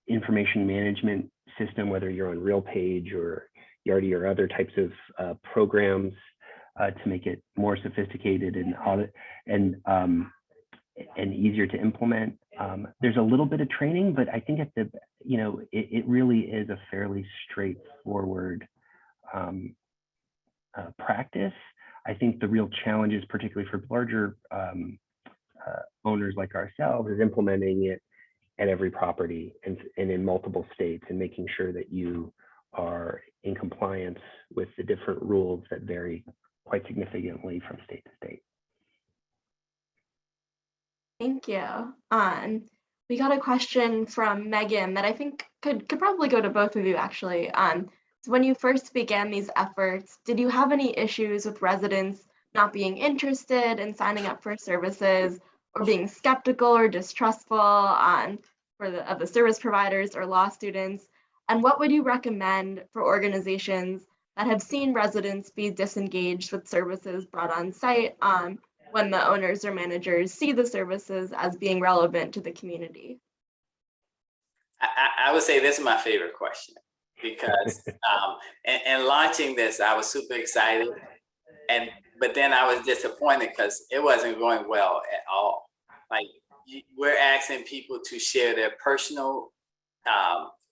information management system, whether you're on RealPage or Yardi or other types of programs to make it more sophisticated and easier to implement. There's a little bit of training, but I think it really is a fairly straightforward practice. I think the real challenges, particularly for larger owners like ourselves, is implementing it at every property and in multiple states, and making sure that you are in compliance with the different rules that vary quite significantly from state to state. Thank you. We got a question from Megan that I think could probably go to both of you, actually. So when you first began these efforts, did you have any issues with residents not being interested in signing up for services, or being skeptical or distrustful of the service providers or law students? And what would you recommend for organizations that have seen residents be disengaged with services brought on site when the owners or managers see the services as being relevant to the community? I would say this is my favorite question, because in launching this, I was super excited, but then I was disappointed because it wasn't going well at all. Like, we're asking people to share their personal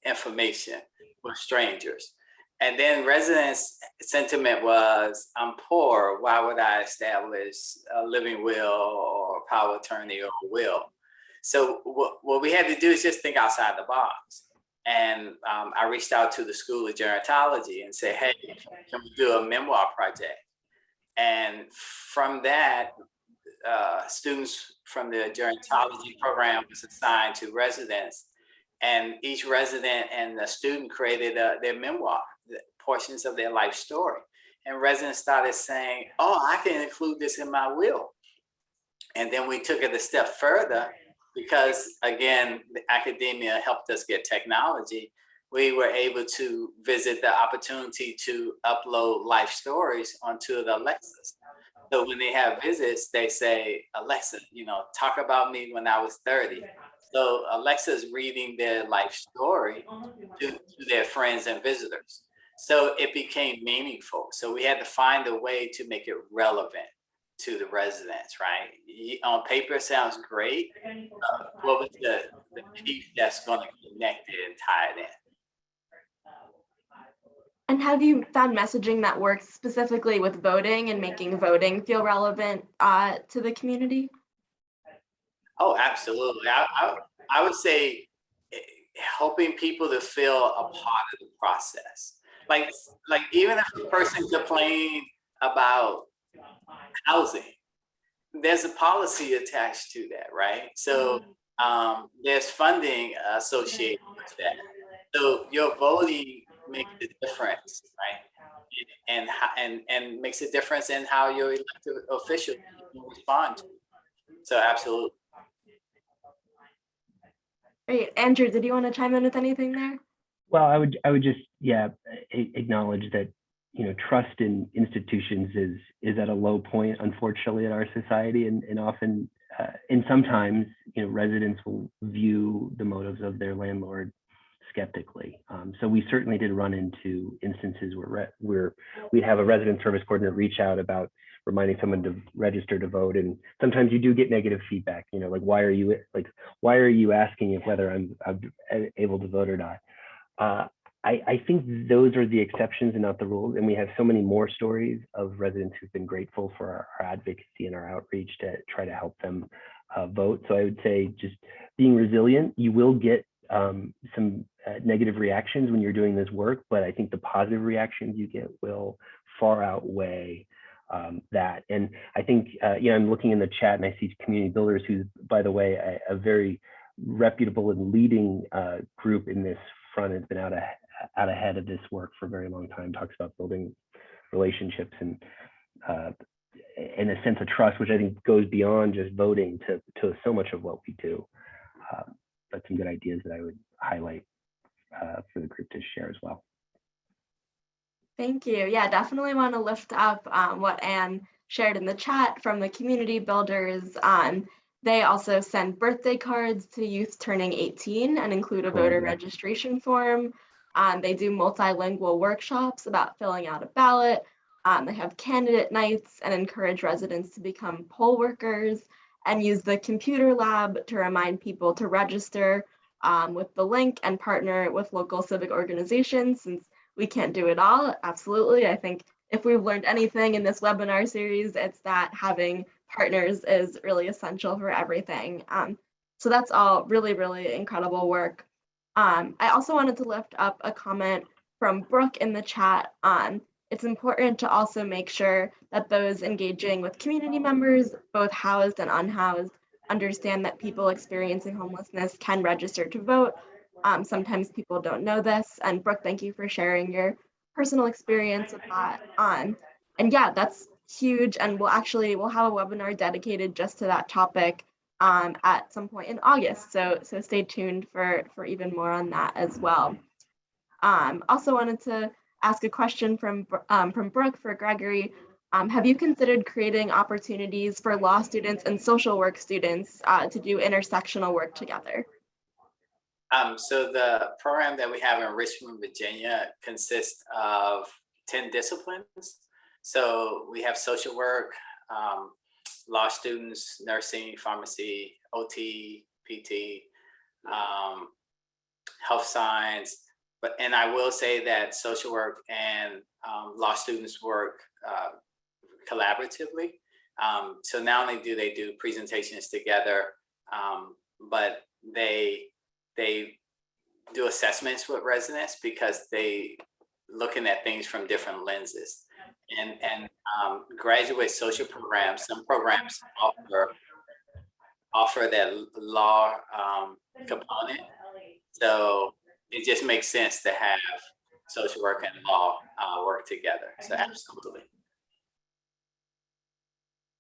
information with strangers. And then residents' sentiment was, I'm poor, why would I establish a living will or power of attorney or will? So what we had to do is just think outside the box. And I reached out to the School of Gerontology and said, hey, can we do a memoir project? And from that, students from the gerontology program was assigned to residents, and each resident and the student created their memoir, portions of their life story. And residents started saying, oh, I can include this in my will. And then we took it a step further, because again, the academia helped us get technology. We were able to visit the opportunity to upload life stories onto the Alexas. So when they have visits, they say, Alexa, talk about me when I was 30. So Alexa's reading their life story to their friends and visitors. So it became meaningful. So we had to find a way to make it relevant to the residents, right? On paper, it sounds great. What was the piece that's going to connect it and tie it in? And have you found messaging that works specifically with voting and making voting feel relevant to the community? Oh, absolutely. I would say helping people to feel a part of the process. Like even if the person complained about housing, there's a policy attached to that, right? So there's funding associated with that. So your voting makes a difference, right? And makes a difference in how your elected officials respond to it. So absolutely. Great. Andrew, did you want to chime in with anything there? Well, I would just acknowledge that trust in institutions is at a low point, unfortunately, in our society, and often and sometimes residents will view the motives of their landlord skeptically. So we certainly did run into instances where we'd have a resident service coordinator reach out about reminding someone to register to vote, and sometimes you do get negative feedback. Like why are you asking if whether I'm able to vote or not? I think those are the exceptions and not the rules. And we have so many more stories of residents who've been grateful for our advocacy and our outreach to try to help them vote. So I would say just being resilient. You will get some negative reactions when you're doing this work, but I think the positive reactions you get will far outweigh that. And I think, I'm looking in the chat and I see Community Builders, who's, by the way, a very reputable and leading group in this front, has been out ahead of this work for a very long time, talks about building relationships and a sense of trust, which I think goes beyond just voting to so much of what we do. But some good ideas that I would highlight for the group to share as well. Thank you. Yeah, definitely want to lift up what Anne shared in the chat from the Community Builders. They also send birthday cards to youth turning 18 and include a voter registration form. They do multilingual workshops about filling out a ballot. They have candidate nights and encourage residents to become poll workers, and use the computer lab to remind people to register with the link and partner with local civic organizations, since we can't do it all. Absolutely. I think if we've learned anything in this webinar series, it's that having partners is really essential for everything. So that's all really, really incredible work. I also wanted to lift up a comment from Brooke in the chat. It's important to also make sure that those engaging with community members, both housed and unhoused, understand that people experiencing homelessness can register to vote. Sometimes people don't know this. And Brooke, thank you for sharing your personal experience with that. And yeah, that's huge, and we'll have a webinar dedicated just to that topic at some point in August. So stay tuned for even more on that as well. Also wanted to ask a question from Brooke for Gregory. Have you considered creating opportunities for law students and social work students to do intersectional work together? So the program that we have in Richmond, Virginia consists of 10 disciplines. So we have social work, law students, nursing, pharmacy, OT, PT, health science. And I will say that social work and law students work collaboratively. So not only do they do presentations together, but they do assessments with residents because they looking at things from different lenses. And graduate social programs, some programs offer that law component. So it just makes sense to have social work and law work together. So absolutely.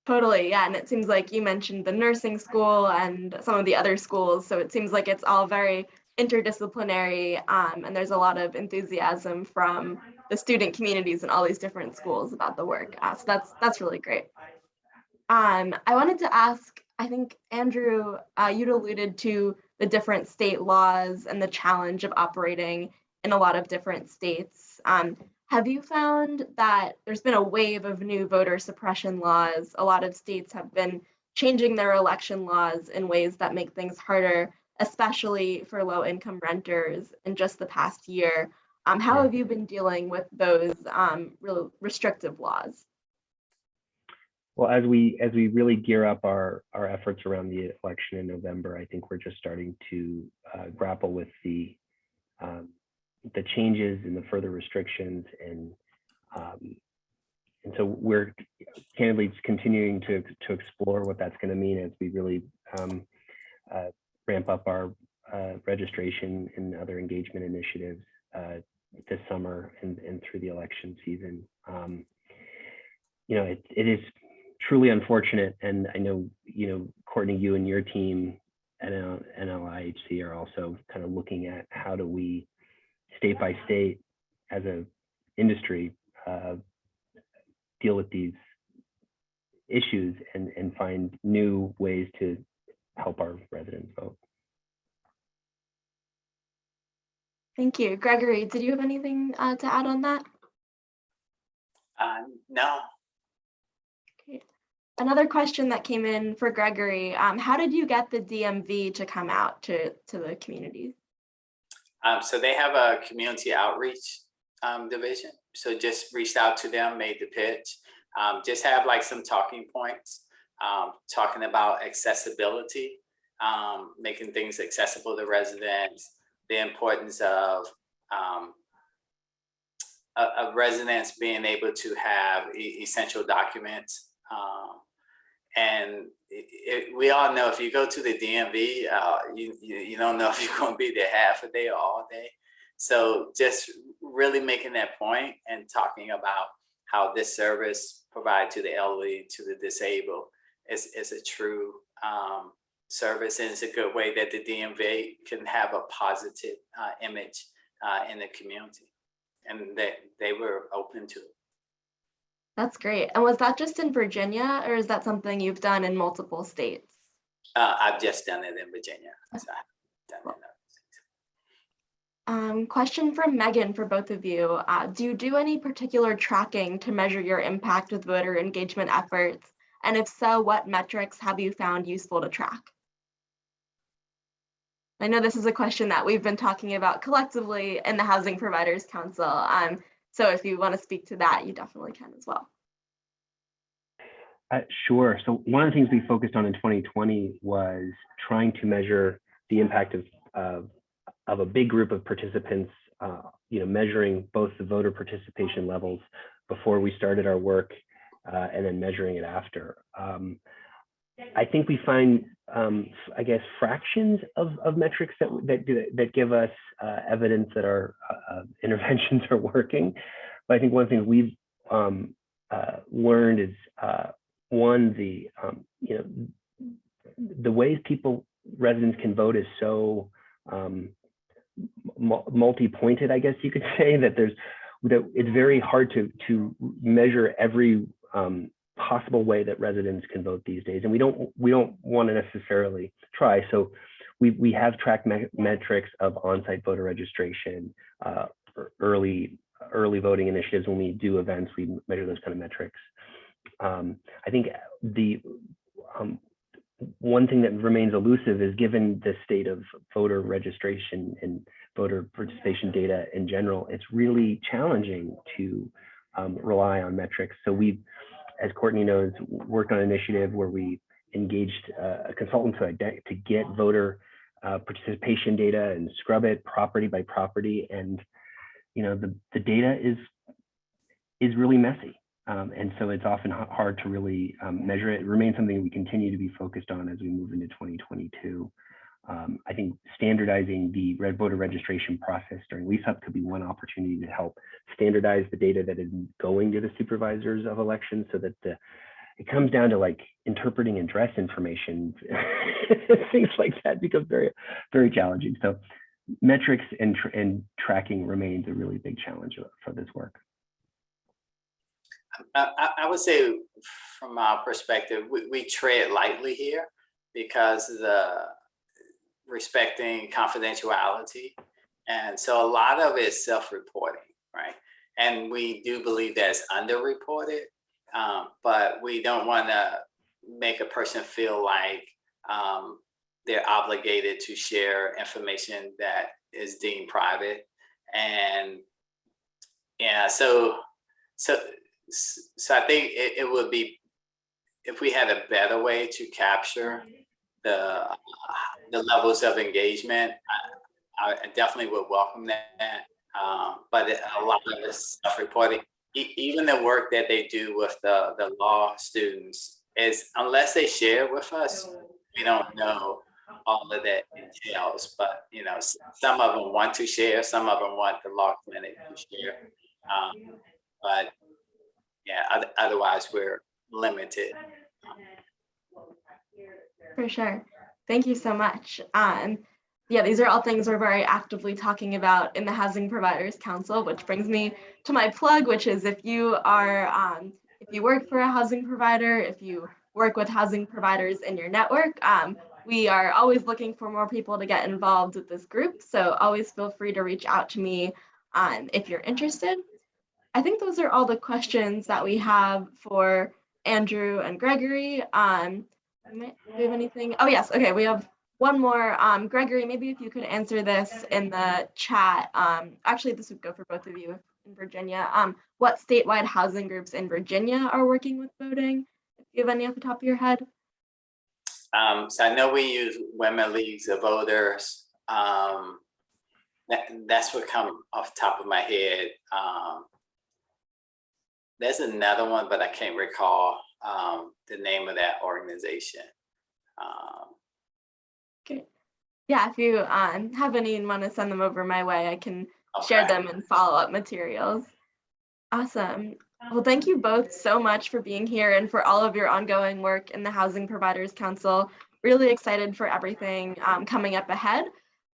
Totally, yeah. And it seems like you mentioned the nursing school and some of the other schools. So it seems like it's all very interdisciplinary, and there's a lot of enthusiasm from the student communities in all these different schools about the work. So that's really great. I wanted to ask, I think, Andrew, you'd alluded to the different state laws and the challenge of operating in a lot of different states. Have you found that there's been a wave of new voter suppression laws? A lot of states have been changing their election laws in ways that make things harder, especially for low-income renters in just the past year. How have you been dealing with those real restrictive laws? Well, as we really gear up our efforts around the election in November, I think we're just starting to grapple with the changes and the further restrictions, and so we're candidly continuing to explore what that's going to mean as we really ramp up our registration and other engagement initiatives this summer and through the election season. It is truly unfortunate, and I know, Courtney, you and your team at NLIHC are also kind of looking at how do we, state by state, as an industry, deal with these issues and find new ways to help our residents vote. Thank you. Gregory, did you have anything to add on that? No. Okay. Another question that came in for Gregory, how did you get the DMV to come out to the community? So they have a community outreach division. So just reached out to them, made the pitch, just have like some talking points, talking about accessibility, making things accessible to residents, the importance of residents being able to have essential documents. And we all know if you go to the DMV, you don't know if you're going to be there half a day or all day. So just really making that point and talking about how this service provided to the elderly, to the disabled, is a true service, and it's a good way that the DMV can have a positive image in the community, and they were open to it. That's great. And was that just in Virginia, or is that something you've done in multiple states? I've just done it in Virginia. So I've done it. Question from Megan for both of you. Do you do any particular tracking to measure your impact with voter engagement efforts? And if so, what metrics have you found useful to track? I know this is a question that we've been talking about collectively in the Housing Providers Council. So if you want to speak to that, you definitely can as well. Sure. So one of the things we focused on in 2020 was trying to measure the impact of a big group of participants, measuring both the voter participation levels before we started our work and then measuring it after. I think we find, I guess, fractions of metrics that give us evidence that our interventions are working. But I think one thing we've learned is one, the ways residents can vote is so multi-pointed, I guess you could say, that it's very hard to measure every possible way that residents can vote these days, and we don't want to necessarily try. So we have tracked metrics of on-site voter registration, early voting initiatives. When we do events, we measure those kind of metrics. I think the one thing that remains elusive is, given the state of voter registration and voter participation data in general, it's really challenging to rely on metrics. So we've, as Courtney knows, worked on an initiative where we engaged a consultant to get voter participation data and scrub it property by property. And the data is really messy. And so it's often hard to really measure it. It remains something we continue to be focused on as we move into 2022. I think standardizing the voter registration process during lease-up could be one opportunity to help standardize the data that is going to the supervisors of elections, so that it comes down to like interpreting address information. Things like that become very, very challenging. So metrics and tracking remains a really big challenge for this work. I would say, from our perspective, we tread lightly here because respecting confidentiality. And so a lot of it is self-reporting, right? And we do believe that's underreported, but we don't want to make a person feel like they're obligated to share information that is deemed private. And yeah, so I think it would be, if we had a better way to capture the levels of engagement, I definitely would welcome that. But a lot of this self-reporting, even the work that they do with the law students, is unless they share with us, we don't know all of that entails. But some of them want to share, some of them want the law clinic to share. But yeah, otherwise we're limited. For sure. Thank you so much. Yeah, these are all things we're very actively talking about in the Housing Providers Council, which brings me to my plug, which is if you work for a housing provider, if you work with housing providers in your network, we are always looking for more people to get involved with this group. So always feel free to reach out to me if you're interested. I think those are all the questions that we have for Andrew and Gregory. Do we have anything? Oh yes, okay, we have one more. Gregory, maybe if you could answer this in the chat. Actually, this would go for both of you in Virginia. What statewide housing groups in Virginia are working with voting? If you have any off the top of your head. So I know we use Women Leagues of Voters. That's what comes off the top of my head. There's another one, but I can't recall the name of that organization. Okay. Yeah, if you have any and want to send them over my way, I can share them in follow-up materials. Awesome. Well, thank you both so much for being here and for all of your ongoing work in the Housing Providers Council. Really excited for everything coming up ahead.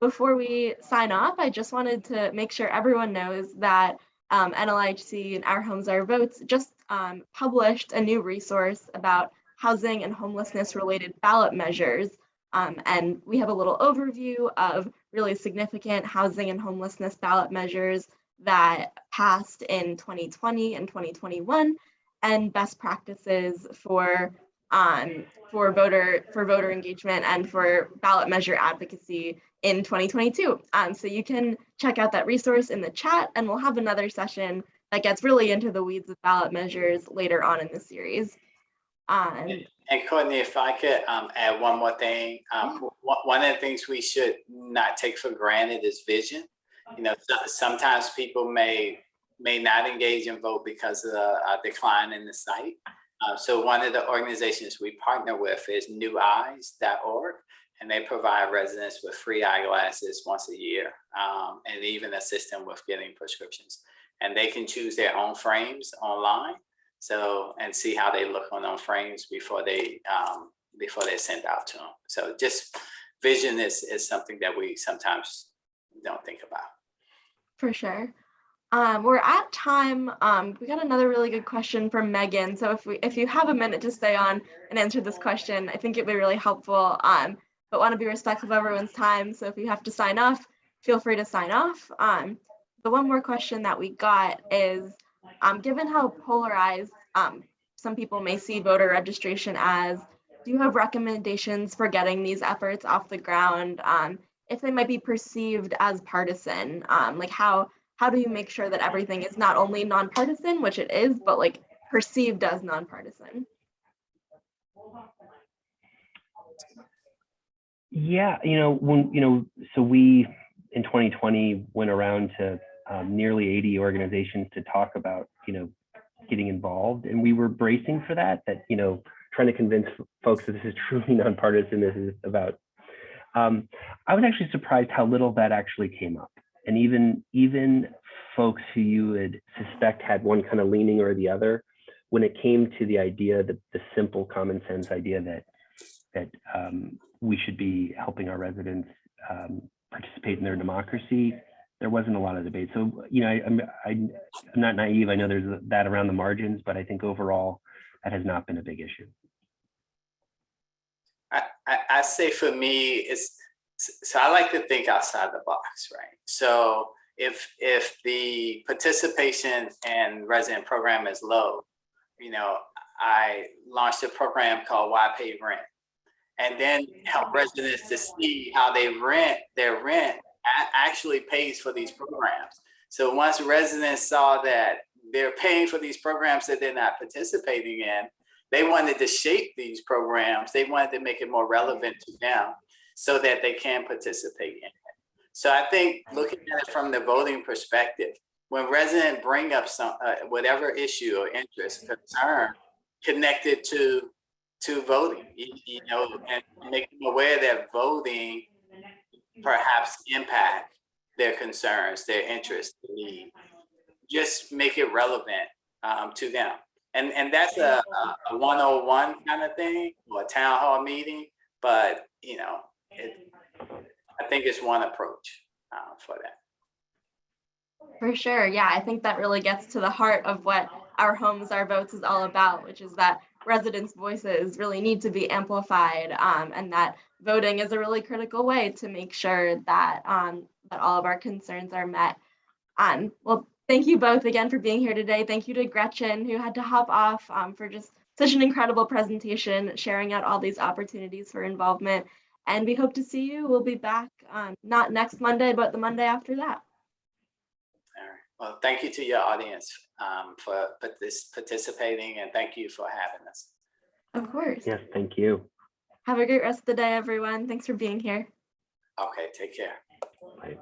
Before we sign off, I just wanted to make sure everyone knows that NLIHC and Our Homes, Our Votes just published a new resource about housing and homelessness related ballot measures. And we have a little overview of really significant housing and homelessness ballot measures that passed in 2020 and 2021, and best practices for voter engagement and for ballot measure advocacy in 2022. So you can check out that resource in the chat, and we'll have another session that gets really into the weeds of ballot measures later on in the series. And Courtney, if I could add one more thing, one of the things we should not take for granted is vision. Sometimes people may not engage and vote because of a decline in the site. So one of the organizations we partner with is neweyes.org, and they provide residents with free eyeglasses once a year, and even assist them with getting prescriptions. And they can choose their own frames online. So, and see how they look on them frames before they're sent out to them. So just vision is something that we sometimes don't think about. For sure. We're at time. We got another really good question from Megan. So if you have a minute to stay on and answer this question, I think it'd be really helpful. But want to be respectful of everyone's time. So if you have to sign off, feel free to sign off. The one more question that we got is, given how polarized some people may see voter registration as, do you have recommendations for getting these efforts off the ground if they might be perceived as partisan? Like how do you make sure that everything is not only nonpartisan, which it is, but like perceived as nonpartisan? Yeah, so we in 2020 went around to nearly 80 organizations to talk about, getting involved, and we were bracing for that, trying to convince folks that this is truly nonpartisan. This is about. I was actually surprised how little that actually came up, and even folks who you would suspect had one kind of leaning or the other, when it came to the idea, the simple common sense idea that we should be helping our residents participate in their democracy, there wasn't a lot of debate. So, I'm not naive. I know there's that around the margins, but I think overall that has not been a big issue. I say for me, so I like to think outside the box, right? So if the participation and resident program is low, I launched a program called Why Pay Rent, and then help residents to see how their rent actually pays for these programs. So once residents saw that they're paying for these programs that they're not participating in, they wanted to shape these programs. They wanted to make it more relevant to them so that they can participate in it. So I think looking at it from the voting perspective, when residents bring up some whatever issue or interest, concern connected to voting, and make them aware that voting perhaps impact their concerns, their interests, their needs, just make it relevant to them. And that's a 101 kind of thing, or a town hall meeting, but I think it's one approach for that. For sure. Yeah, I think that really gets to the heart of what Our Homes, Our Votes is all about, which is that residents' voices really need to be amplified, and that voting is a really critical way to make sure that that all of our concerns are met. Well, thank you both again for being here today. Thank you to Gretchen, who had to hop off, for just such an incredible presentation, sharing out all these opportunities for involvement. And we hope to see you. We'll be back not next Monday, but the Monday after that. All right. Well, thank you to your audience for participating, and thank you for having us. Of course. Yes, thank you. Have a great rest of the day, everyone. Thanks for being here. Okay, take care. Bye.